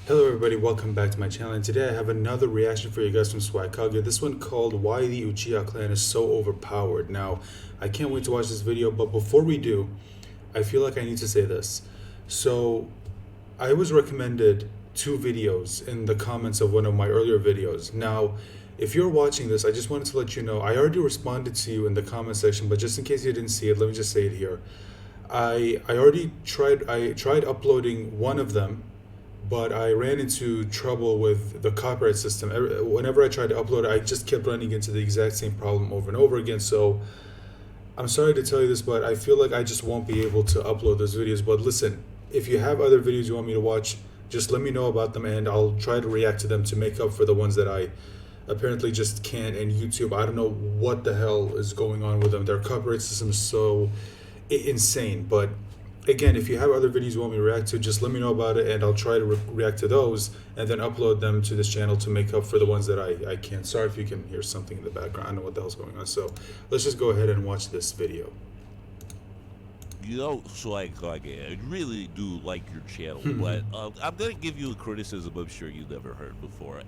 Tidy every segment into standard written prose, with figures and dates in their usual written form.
Hello everybody, welcome back to my channel, and today I have another reaction for you guys from Swagkage. This one called Why the Uchiha Clan is So Overpowered. Now, I can't wait to watch this video, but before we do, I feel like I need to say this. So, I was recommended two videos in the comments of one of my earlier videos. Now, if you're watching this, I just wanted to let you know, I already responded to you in the comment section, but just in case you didn't see it, let me just say it here. I tried uploading one of them, but I ran into trouble with the copyright system. Whenever I tried to upload it, I just kept running into the exact same problem over and over again. So I'm sorry to tell you this, but I feel like I just won't be able to upload those videos. But listen, if you have other videos you want me to watch, just let me know about them and I'll try to react to them to make up for the ones that I apparently just can't. And YouTube, I don't know what the hell is going on with them. Their copyright system is so insane. But again, if you have other videos you want me to react to, just let me know about it and I'll try to react to those and then upload them to this channel to make up for the ones that I can't. Sorry if you can hear something in the background. I don't know what the hell's going on. So let's just go ahead and watch this video. Swagkage, I really do like your channel, but I'm gonna give you a criticism I'm sure you never heard before.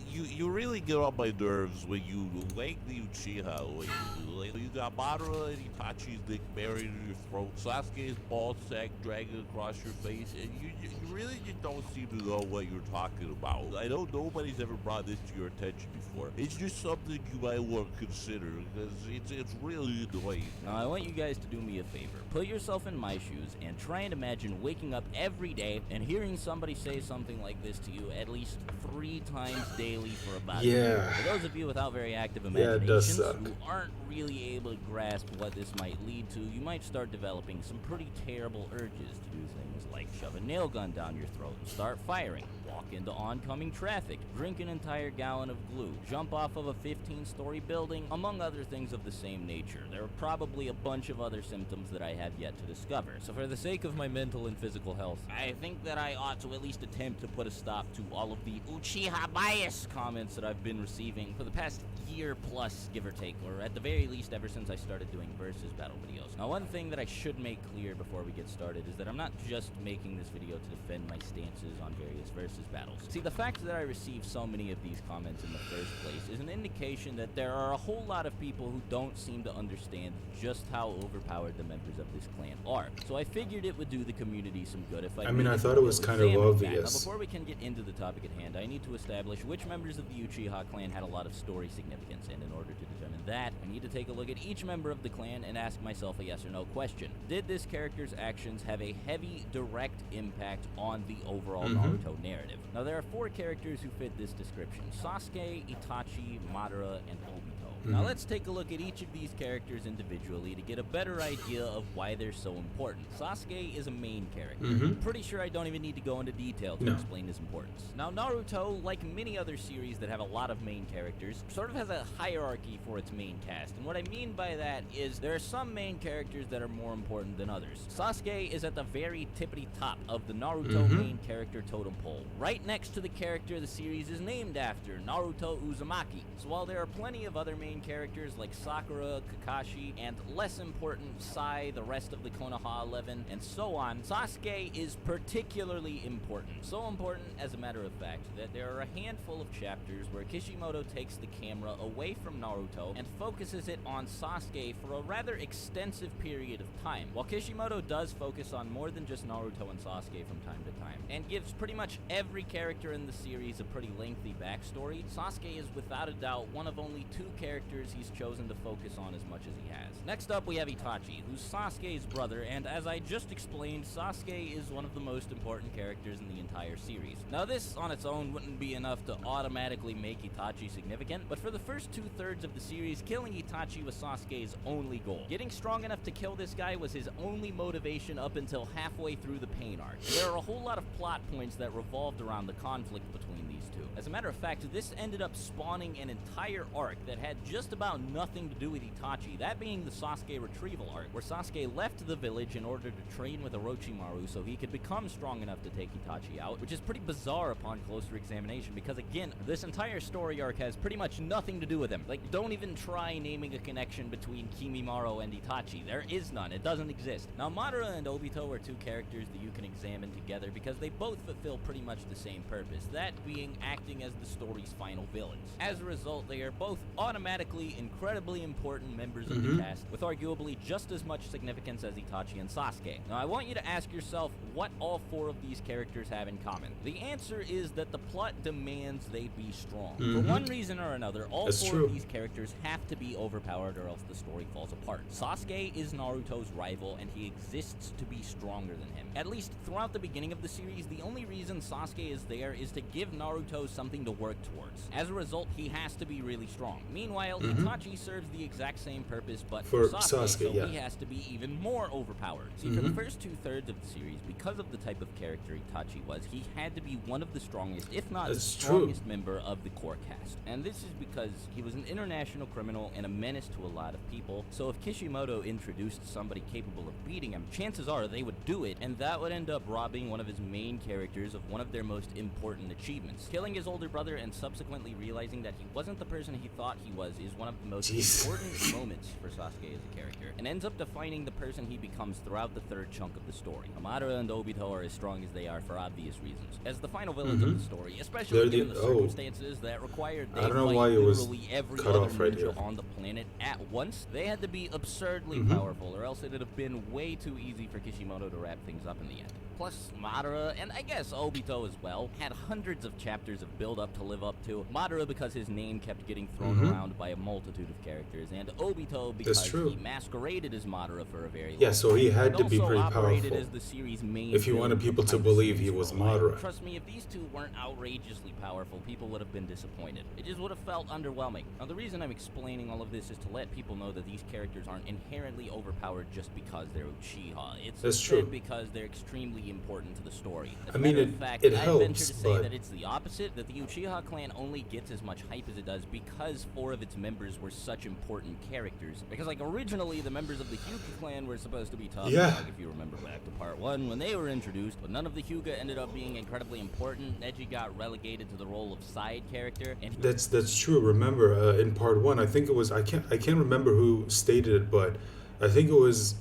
You really get on my nerves when you like the Uchiha, when you got Madara and Itachi's dick buried in your throat, Sasuke's ball sack dragging across your face, and you really just don't seem to know what you're talking about. I know nobody's ever brought this to your attention before. It's just something you might want to consider, because it's really annoying. Now, I want you guys to do me a favor. Put yourself in my shoes and try and imagine waking up every day and hearing somebody say something like this to you at least 3 times daily for about a year. For those of you without very active imaginations who aren't really able to grasp what this might lead to, you might start developing some pretty terrible urges to do things like shove a nail gun down your throat and start firing, walk into oncoming traffic, drink an entire gallon of glue, jump off of a 15-story building, among other things of the same nature. There are probably a bunch of other symptoms that I have yet to discover. So for the sake of my mental and physical health, I think that I ought to at least attempt to put a stop to all of the Uchiha bias comments that I've been receiving for the past year plus, give or take, or at the very least ever since I started doing versus battle videos. Now, one thing that I should make clear before we get started is that I'm not just making this video to defend my stances on various versus battles. See, the fact that I receive so many of these comments in the first place is an indication that there are a whole lot of people who don't seem to understand just how overpowered the members of this clan are. So I figured it would do the community some good if I thought it was kind of obvious. Now, before we can get into the topic at hand, I need to establish which members of the Uchiha clan had a lot of story significance, and in order to determine that, I need to take a look at each member of the clan and ask myself a yes or no question. Did this character's actions have a heavy, direct impact on the overall Naruto narrative? Now, there are 4 characters who fit this description: Sasuke, Itachi, Madara, and Obito. Now let's take a look at each of these characters individually to get a better idea of why they're so important. Sasuke is a main character. I'm pretty sure I don't even need to go into detail to explain his importance. Now, Naruto, like many other series that have a lot of main characters, sort of has a hierarchy for its main cast. And what I mean by that is there are some main characters that are more important than others. Sasuke is at the very tippity top of the Naruto main character totem pole, right next to the character the series is named after, Naruto Uzumaki. So while there are plenty of other main characters like Sakura, Kakashi, and less important Sai, the rest of the Konoha 11, and so on, Sasuke is particularly important. So important, as a matter of fact, that there are a handful of chapters where Kishimoto takes the camera away from Naruto and focuses it on Sasuke for a rather extensive period of time. While Kishimoto does focus on more than just Naruto and Sasuke from time to time, and gives pretty much every character in the series a pretty lengthy backstory, Sasuke is without a doubt one of only 2 characters he's chosen to focus on as much as he has. Next up, we have Itachi, who's Sasuke's brother, and as I just explained, Sasuke is one of the most important characters in the entire series. Now, this on its own wouldn't be enough to automatically make Itachi significant, but for the first 2/3 of the series, killing Itachi was Sasuke's only goal. Getting strong enough to kill this guy was his only motivation up until halfway through the pain arc. There are a whole lot of plot points that revolved around the conflict between these two. As a matter of fact, this ended up spawning an entire arc that had just about nothing to do with Itachi, that being the Sasuke retrieval arc, where Sasuke left the village in order to train with Orochimaru so he could become strong enough to take Itachi out, which is pretty bizarre upon closer examination because, again, this entire story arc has pretty much nothing to do with him. Like, don't even try naming a connection between Kimimaro and Itachi. There is none. It doesn't exist. Now, Madara and Obito are 2 characters that you can examine together because they both fulfill pretty much the same purpose, that being acting as the story's final villains. As a result, they are both automatically incredibly important members of the cast, with arguably just as much significance as Itachi and Sasuke. Now, I want you to ask yourself what all four of these characters have in common. The answer is that the plot demands they be strong. For one reason or another, all four of these characters have to be overpowered or else the story falls apart. Sasuke is Naruto's rival, and he exists to be stronger than him. At least throughout the beginning of the series, the only reason Sasuke is there is to give Naruto something to work towards. As a result, he has to be really strong. Meanwhile, Itachi serves the exact same purpose, but for Sasuke, so he has to be even more overpowered. See, for the first 2/3 of the series, because of the type of character Itachi was, he had to be one of the strongest, if not the strongest member of the core cast. And this is because he was an international criminal and a menace to a lot of people, so if Kishimoto introduced somebody capable of beating him, chances are they would do it, and that would end up robbing one of his main characters of one of their most important achievements. Killing his older brother and subsequently realizing that he wasn't the person he thought he was is one of the most important moments for Sasuke as a character, and ends up defining the person he becomes throughout the third chunk of the story. Madara and Obito are as strong as they are for obvious reasons. As the final villains of the story, especially given the circumstances that required they fight literally every other ninja on the planet at once, they had to be absurdly powerful, or else it would have been way too easy for Kishimoto to wrap things up in the end. Plus, Madara, and I guess Obito as well, had hundreds of chapters of build-up to live up to. Madara because his name kept getting thrown around by a multitude of characters, and Obito because he masqueraded as Madara for a very long time. So he had to be pretty powerful as the series' main if you wanted people to believe he was Madara. Trust me, if these two weren't outrageously powerful, people would have been disappointed. It just would have felt underwhelming. Now, the reason I'm explaining all of this is to let people know that these characters aren't inherently overpowered just because they're Uchiha. It's instead because they're extremely important to the story. As a matter of fact, I venture to say that it's the opposite, that the Uchiha clan only gets as much hype as it does because 4 of its members were such important characters. Because, like, originally, the members of the Hyuga clan were supposed to be top dog, if you remember back to part 1, when they were introduced, but none of the Hyuga ended up being incredibly important. Neji got relegated to the role of side character. And that's true. Remember, in part 1, I think it was, I can't remember who stated it, but I think it was,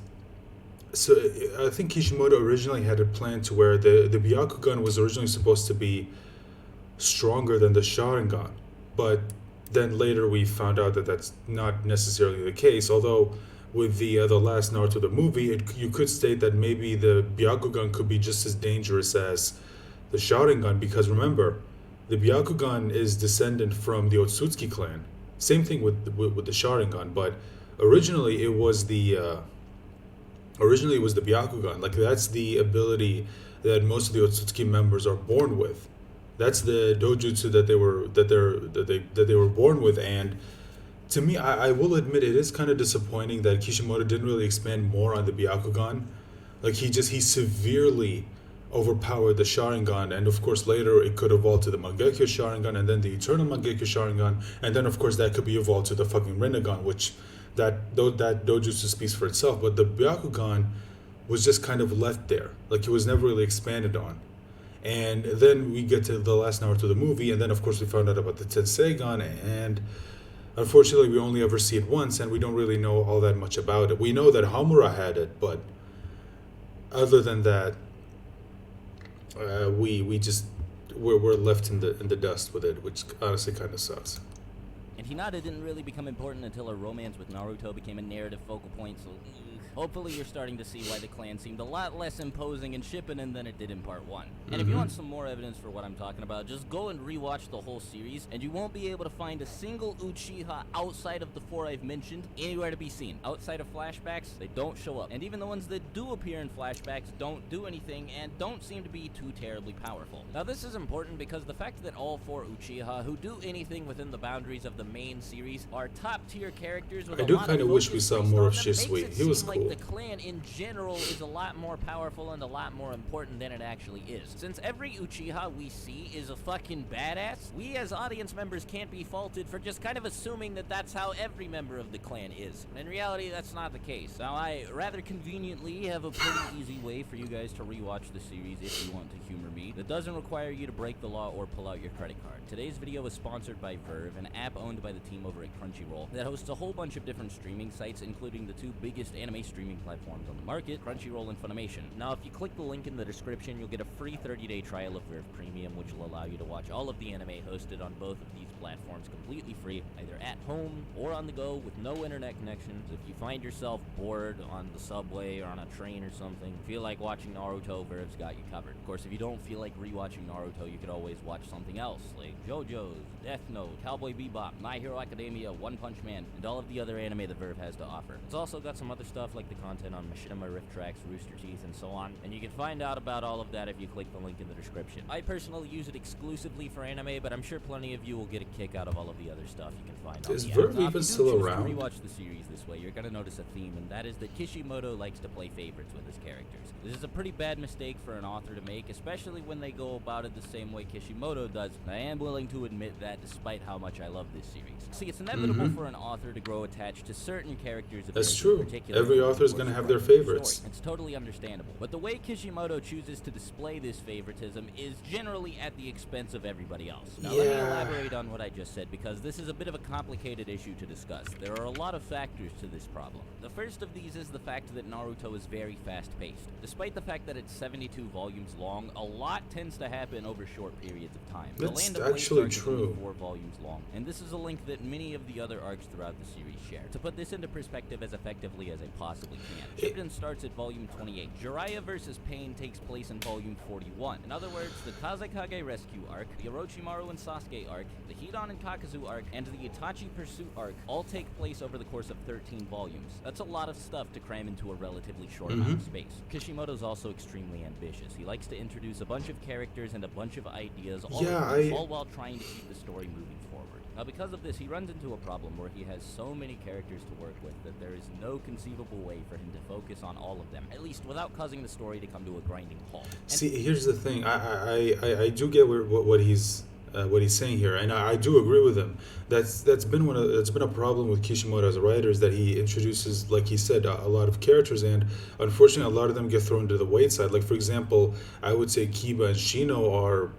so I think Kishimoto originally had a plan to where the Byakugan was originally supposed to be stronger than the Sharingan, but then later we found out that that's not necessarily the case, although with the last Naruto the movie, you could state that maybe the Byakugan could be just as dangerous as the Sharingan, because remember, the Byakugan is descendant from the Otsutsuki clan. Same thing with the Sharingan, but originally it was the Byakugan. Like, that's the ability that most of the Otsutsuki members are born with. That's the dojutsu that they were born with. And to me, I will admit, it is kind of disappointing that Kishimoto didn't really expand more on the Byakugan. Like, he severely overpowered the Sharingan, and of course later it could evolve to the Mangekyo Sharingan, and then the Eternal Mangekyo Sharingan, and then of course that could be evolved to the fucking Rinnegan, which that dojutsu speaks for itself. But the Byakugan was just kind of left there, like it was never really expanded on. And then we get to the last Naruto the movie, and then of course we found out about the Tenseigan, and unfortunately we only ever see it once, and we don't really know all that much about it. We know that Hamura had it, but other than that, we're left in the dust with it, which honestly kind of sucks. And Hinata didn't really become important until her romance with Naruto became a narrative focal point, so hopefully you're starting to see why the clan seemed a lot less imposing in Shippuden than it did in part 1. And if you want some more evidence for what I'm talking about, just go and rewatch the whole series, and you won't be able to find a single Uchiha outside of the 4 I've mentioned anywhere to be seen. Outside of flashbacks, they don't show up. And even the ones that do appear in flashbacks don't do anything and don't seem to be too terribly powerful. Now, this is important because the fact that all 4 Uchiha who do anything within the boundaries of the main series are top-tier characters with I do kind of wish we saw more of Shisui. He was cool. The clan in general is a lot more powerful and a lot more important than it actually is. Since every Uchiha we see is a fucking badass, we as audience members can't be faulted for just kind of assuming that that's how every member of the clan is. In reality, that's not the case. Now, I rather conveniently have a pretty easy way for you guys to rewatch the series if you want to humor me. That doesn't require you to break the law or pull out your credit card. Today's video is sponsored by Verve, an app owned owned by the team over at Crunchyroll that hosts a whole bunch of different streaming sites, including the two biggest anime streaming platforms on the market, Crunchyroll and Funimation. Now, if you click the link in the description, you'll get a free 30-day trial of Verve Premium, which will allow you to watch all of the anime hosted on both of these platforms completely free, either at home or on the go with no internet connections. If you find yourself bored on the subway or on a train or something, feel like watching Naruto, Verve's got you covered. Of course, if you don't feel like rewatching Naruto, you could always watch something else, like JoJo's, Death Note, Cowboy Bebop, My Hero Academia, One Punch Man, and all of the other anime that Verve has to offer. It's also got some other stuff like the content on Machinima Rift Tracks, Rooster Teeth, and so on, and you can find out about all of that if you click the link in the description. I personally use it exclusively for anime, but I'm sure plenty of you will get a kick out of all of the other stuff you can find on Is the Verve app. Now, if even you do still choose around? to rewatch the series this way, you're gonna notice a theme, and that is that Kishimoto likes to play favorites with his characters. This is a pretty bad mistake for an author to make, especially when they go about it the same way Kishimoto does, and I am willing to admit that despite how much I love this series. See, it's inevitable for an author to grow attached to certain characters of That's theirs true. in particular. Every over the author is course gonna of have their writing favorites. story. It's totally understandable. But the way Kishimoto chooses to display this favoritism is generally at the expense of everybody else. Now, let me Yeah. elaborate on what I just said, because this is a bit of a complicated issue to discuss. There are a lot of factors to this problem. The first of these is the fact that Naruto is very fast-paced. Despite the fact that it's 72 volumes long, a lot tends to happen over short periods of time. The That's Land of Waste actually arc is only true. 4 volumes long, and this is a link that many of the other arcs throughout the series share. To put this into perspective as effectively as I possibly can, Shippuden starts at volume 28. Jiraiya vs. Pain takes place in volume 41. In other words, the Kazekage rescue arc, the Orochimaru and Sasuke arc, the Hidan and Kakazu arc, and the Itachi pursuit arc all take place over the course of 13 volumes. That's a lot of stuff to cram into a relatively short amount of space. Kishimoto's also extremely ambitious. He likes to introduce a bunch of characters and a bunch of ideas, all while trying to keep the story moving forward. Now, because of this, he runs into a problem where he has so many characters to work with that there is no conceivable way for him to focus on all of them, at least without causing the story to come to a grinding halt. See, here's the thing. I do get what he's saying here, and I do agree with him. That's been a problem with Kishimoto as a writer, is that he introduces, like he said, a lot of characters, and unfortunately, a lot of them get thrown to the wayside. Like, for example, I would say Kiba and Shino are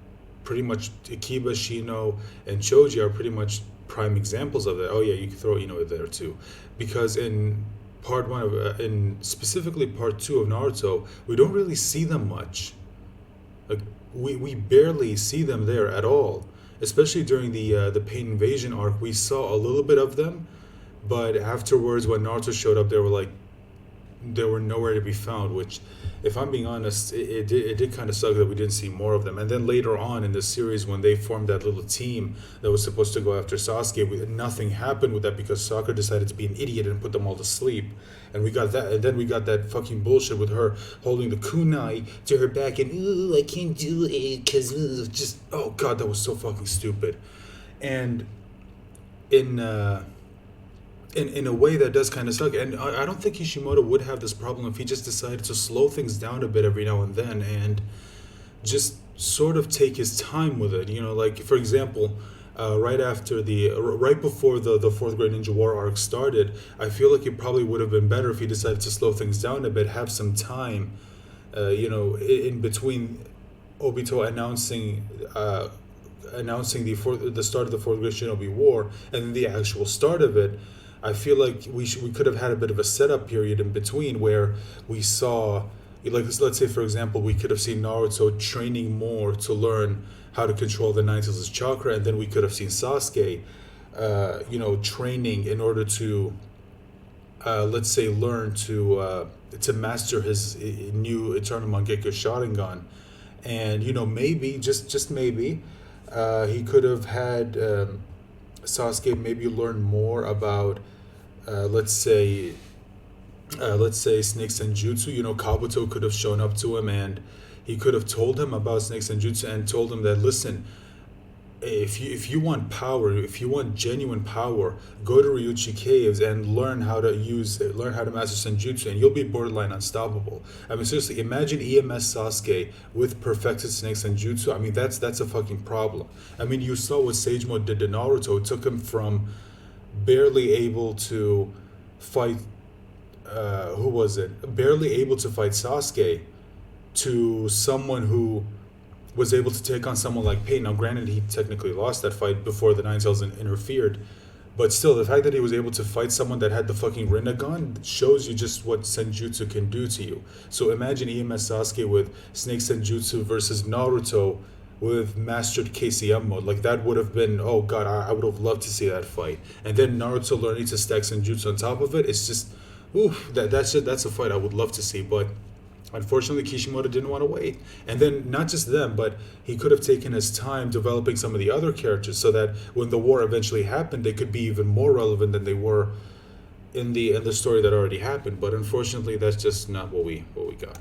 pretty much Shino, and Choji are pretty much prime examples of that. Oh yeah, you can throw Ino there too, because in part one of in specifically part 2 of Naruto, we don't really see them much. Like, we barely see them there at all. Especially during the Pain Invasion arc, we saw a little bit of them, but afterwards, when Naruto showed up, they were nowhere to be found. Which, if I'm being honest, it did kind of suck that we didn't see more of them. And then later on in the series, when they formed that little team that was supposed to go after Sasuke, nothing happened with that because Sakura decided to be an idiot and put them all to sleep. And we got that, and then we got that fucking bullshit with her holding the kunai to her back and, ooh, I can't do it because just, oh god, that was so fucking stupid. And in a way that does kind of suck. And I don't think Kishimoto would have this problem if he just decided to slow things down a bit every now and then and just sort of take his time with it. You know, like, for example, right before the Fourth Great Ninja War arc started, I feel like it probably would have been better if he decided to slow things down a bit, have some time, in between Obito announcing the start of the Fourth Great Shinobi War and then the actual start of it. I feel like we could have had a bit of a setup period in between where we saw, like, let's say for example, we could have seen Naruto training more to learn how to control the Nine Tails' chakra, and then we could have seen Sasuke, training in order to, let's say, learn to master his new Eternal Mangekyo Sharingan, and maybe just maybe, he could have had Sasuke maybe learn more about, let's say Snake Senjutsu. Kabuto could have shown up to him and he could have told him about Snake Senjutsu and told him that, listen, if you want power, if you want genuine power, go to Ryuchi Caves and learn how to master Senjutsu, and you'll be borderline unstoppable. I mean, seriously, imagine EMS Sasuke with perfected Snake Senjutsu. I mean, that's a fucking problem. I mean, you saw what Sagemo did to Naruto. It took him from barely able to fight, barely able to fight Sasuke, to someone who was able to take on someone like Pain. Now, granted, he technically lost that fight before the Nine Tails interfered, But still, the fact that he was able to fight someone that had the fucking Rinnegan shows you just what Senjutsu can do to you. So imagine EMS Sasuke with Snake Senjutsu versus Naruto with Mastered KCM mode. Like, that would have been, oh god, I would have loved to see that fight. And then Naruto learning to stack Senjutsu on top of it, it's just, oof, that's a fight I would love to see. But unfortunately, Kishimoto didn't want to wait. And then, not just them, but he could have taken his time developing some of the other characters so that when the war eventually happened, they could be even more relevant than they were in the story that already happened. But unfortunately, that's just not what we got.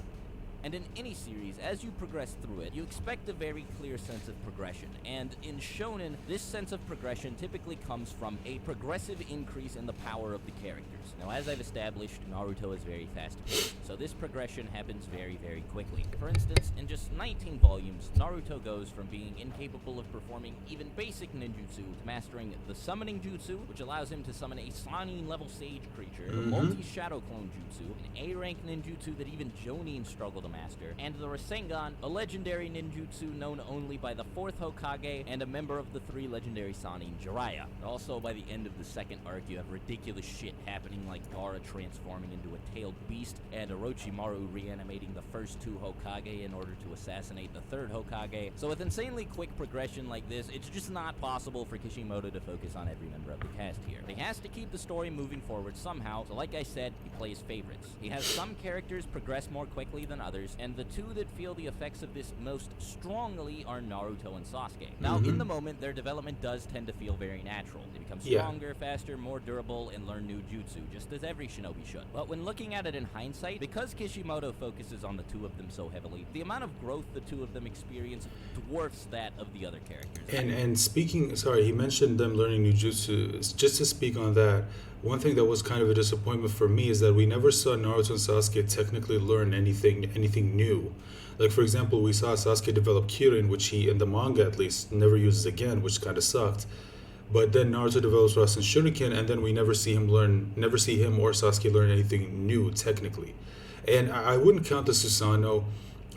And in any series, as you progress through it, you expect a very clear sense of progression. And in shonen, this sense of progression typically comes from a progressive increase in the power of the characters. Now, as I've established, Naruto is very fast-paced, so this progression happens very, very quickly. For instance, in just 19 volumes, Naruto goes from being incapable of performing even basic ninjutsu to mastering the summoning jutsu, which allows him to summon a Sannin-level sage creature, the multi-shadow clone jutsu, an A-rank ninjutsu that even Jonin struggled to master, and the Rasengan, a legendary ninjutsu known only by the 4th Hokage and a member of the 3 legendary Sannin, Jiraiya. Also, by the end of the second arc, you have ridiculous shit happening like Gaara transforming into a tailed beast and Orochimaru reanimating the first 2 Hokage in order to assassinate the 3rd Hokage. So with insanely quick progression like this, it's just not possible for Kishimoto to focus on every member of the cast here. He has to keep the story moving forward somehow, so like I said, he plays favorites. He has some characters progress more quickly than others, and the 2 that feel the effects of this most strongly are Naruto and Sasuke. Now, in the moment, their development does tend to feel very natural. They become stronger, faster, more durable, and learn new jutsu, just as every shinobi should. But when looking at it in hindsight, because Kishimoto focuses on the 2 of them so heavily, the amount of growth the 2 of them experience dwarfs that of the other characters. And speaking, sorry, he mentioned them learning new jutsu. Just to speak on that, one thing that was kind of a disappointment for me is that we never saw Naruto and Sasuke technically learn anything new. Like, for example, we saw Sasuke develop Kirin, which he, in the manga at least, never uses again, which kind of sucked. But then Naruto develops Rasen Shuriken, and then we never see him or Sasuke learn anything new technically. And I wouldn't count the Susanoo.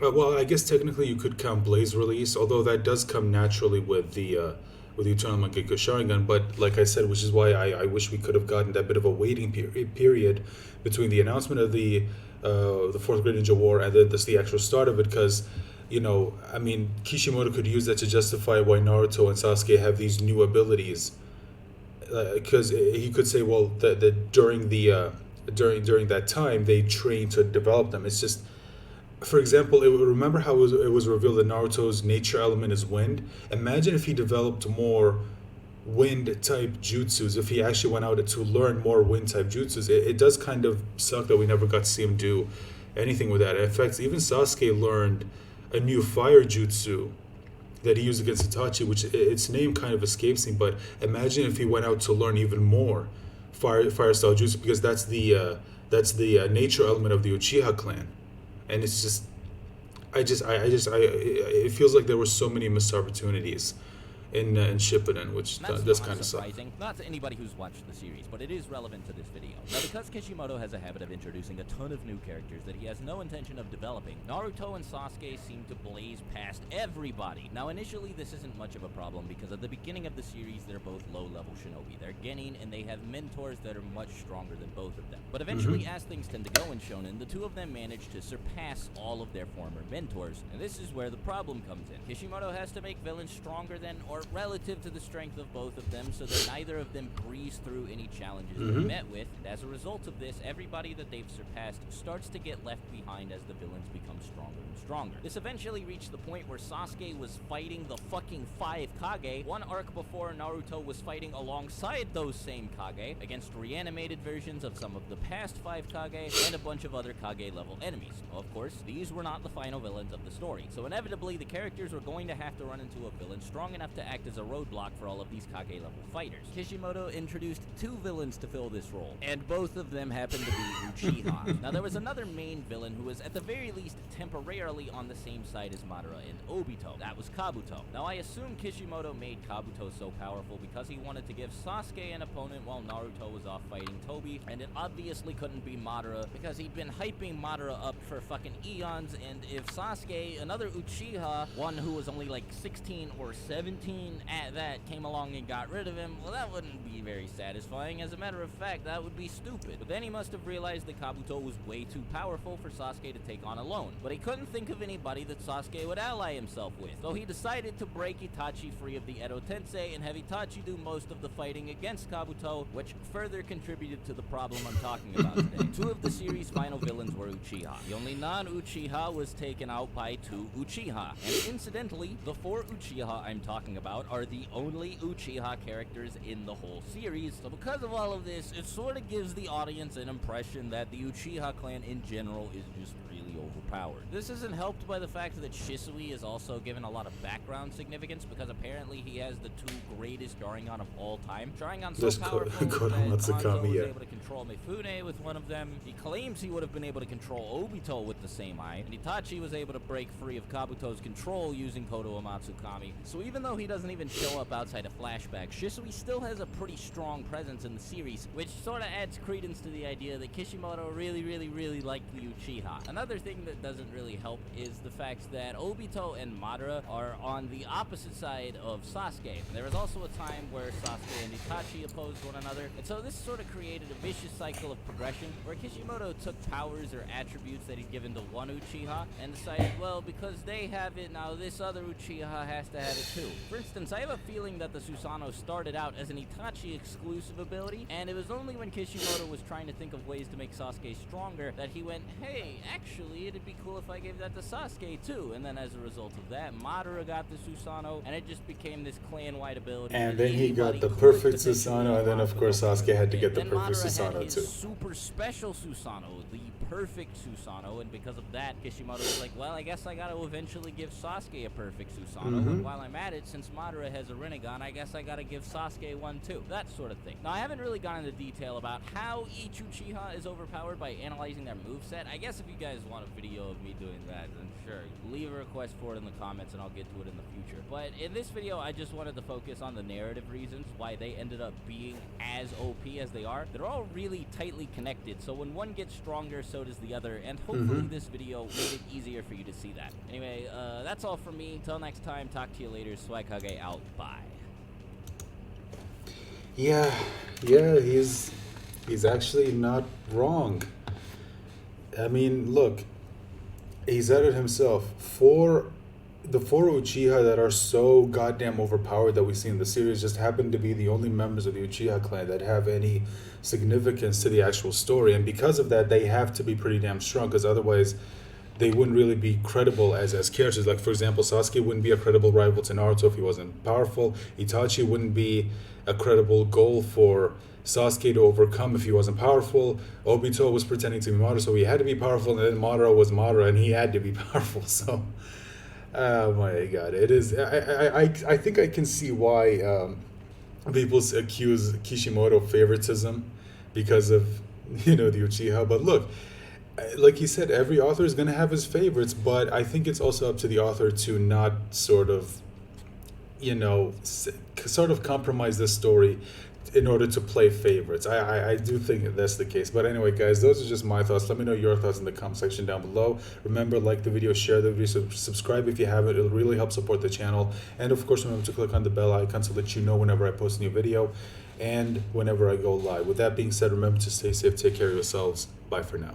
Well, I guess technically you could count Blaze release, although that does come naturally with the Eternal Mangekyo Sharingan. But like I said, which is why I wish we could have gotten that bit of a waiting period between the announcement of the 4th Great Ninja War and then the actual start of it, because, you know, I mean, Kishimoto could use that to justify why Naruto and Sasuke have these new abilities, because he could say, well, that during that time they trained to develop them. It's just, for example, remember how it was revealed that Naruto's nature element is wind? Imagine if he developed more wind-type jutsus, if he actually went out to learn more wind-type jutsus. It does kind of suck that we never got to see him do anything with that. In fact, even Sasuke learned a new fire jutsu that he used against Itachi, which its name kind of escapes me, but imagine if he went out to learn even more fire style jutsu, because that's the nature element of the Uchiha clan. And it's just, it feels like there were so many missed opportunities in Shippuden, which does kind of suck. Not to anybody who's watched the series, but it is relevant to this video. Now, because Kishimoto has a habit of introducing a ton of new characters that he has no intention of developing, Naruto and Sasuke seem to blaze past everybody. Now, initially, this isn't much of a problem because at the beginning of the series, they're both low-level shinobi. They're genin, and they have mentors that are much stronger than both of them. But eventually, as things tend to go in shonen, the 2 of them manage to surpass all of their former mentors, and this is where the problem comes in. Kishimoto has to make villains stronger than, or relative to the strength of both of them, so that neither of them breeze through any challenges they're met with. And as a result of this, everybody that they've surpassed starts to get left behind as the villains become stronger and stronger. This eventually reached the point where Sasuke was fighting the fucking 5 Kage. One arc before, Naruto was fighting alongside those same Kage against reanimated versions of some of the past 5 Kage and a bunch of other Kage level enemies. Of course, these were not the final villains of the story, so inevitably the characters were going to have to run into a villain strong enough to act as a roadblock for all of these Kage level fighters. Kishimoto introduced 2 villains to fill this role, and both of them happened to be Uchiha. Now, there was another main villain who was at the very least temporarily on the same side as Madara and Obito. That was Kabuto. Now, I assume Kishimoto made Kabuto so powerful because he wanted to give Sasuke an opponent while Naruto was off fighting Tobi, and it obviously couldn't be Madara because he'd been hyping Madara up for fucking eons, and if Sasuke, another Uchiha, one who was only like 16 or 17 that came along and got rid of him, well, that wouldn't be very satisfying. As a matter of fact, that would be stupid. But then he must have realized that Kabuto was way too powerful for Sasuke to take on alone. But he couldn't think of anybody that Sasuke would ally himself with. So he decided to break Itachi free of the Edo Tensei and have Itachi do most of the fighting against Kabuto, which further contributed to the problem I'm talking about today. Two of the series' final villains were Uchiha. The only non-Uchiha was taken out by two Uchiha. And incidentally, the four Uchiha I'm talking about are the only Uchiha characters in the whole series. So because of all of this, it sort of gives the audience an impression that the Uchiha clan in general is just really overpowered. This isn't helped by the fact that Shisui is also given a lot of background significance, because apparently he has the two greatest Sharingan of all time. Sharingan so powerful that Hanzo was able to control Mifune with one of them. He claims he would have been able to control Obito with the same eye, and Itachi was able to break free of Kabuto's control using Kodo Amatsukami. So even though he doesn't even show up outside of flashbacks, Shisui still has a pretty strong presence in the series, which sort of adds credence to the idea that Kishimoto really liked the Uchiha. Another thing that doesn't really help is the fact that Obito and Madara are on the opposite side of Sasuke. There was also a time where Sasuke and Itachi opposed one another, and so this sort of created a vicious cycle of progression where Kishimoto took powers or attributes that he'd given to one Uchiha and decided, well, because they have it, now this other Uchiha has to have it too. For instance, I have a feeling that the Susanoo started out as an Itachi exclusive ability, and it was only when Kishimoto was trying to think of ways to make Sasuke stronger that he went, hey, actually, it'd be cool if I gave that to Sasuke too. And then as a result of that, Madara got the Susanoo, and it just became this clan-wide ability. And then he got the perfect Susanoo, and then of course Sasuke had to get the perfect Susanoo too. Super special Susanoo, the perfect Susanoo, and because of that, Kishimoto was like, well, I guess I gotta eventually give Sasuke a perfect Susanoo. And while I'm at it, since Madara has a Rinnegan, I guess I gotta give Sasuke one too. That sort of thing. Now, I haven't really gone into detail about how each Uchiha is overpowered by analyzing their moveset. I guess if you guys want a video of me doing that, then sure, leave a request for it in the comments and I'll get to it in the future. But in this video, I just wanted to focus on the narrative reasons why they ended up being as OP as they are. They're all really tightly connected, so when one gets stronger, so does the other, and hopefully this video made it easier for you to see that. Anyway, that's all from me. Till next time, talk to you later. Swagkage out. Bye. Yeah, he's actually not wrong. I mean, look, he said it himself. The four Uchiha that are so goddamn overpowered that we see in the series just happen to be the only members of the Uchiha clan that have any significance to the actual story, and because of that, they have to be pretty damn strong, because otherwise they wouldn't really be credible as characters. Like, for example, Sasuke wouldn't be a credible rival to Naruto if he wasn't powerful. Itachi wouldn't be a credible goal for Sasuke to overcome if he wasn't powerful. Obito was pretending to be Madara, so he had to be powerful, and then Madara was Madara, and he had to be powerful. So, oh my god, it is. I think I can see why people accuse Kishimoto of favoritism because of the Uchiha. But look, like he said, every author is going to have his favorites, but I think it's also up to the author to not sort of compromise the story in order to play favorites. I do think that's the case. But anyway, guys, those are just my thoughts. Let me know your thoughts in the comment section down below. Remember, like the video, share the video, subscribe if you haven't. It'll really help support the channel. And of course, remember to click on the bell icon to let you know whenever I post a new video and whenever I go live. With that being said, remember to stay safe, take care of yourselves. Bye for now.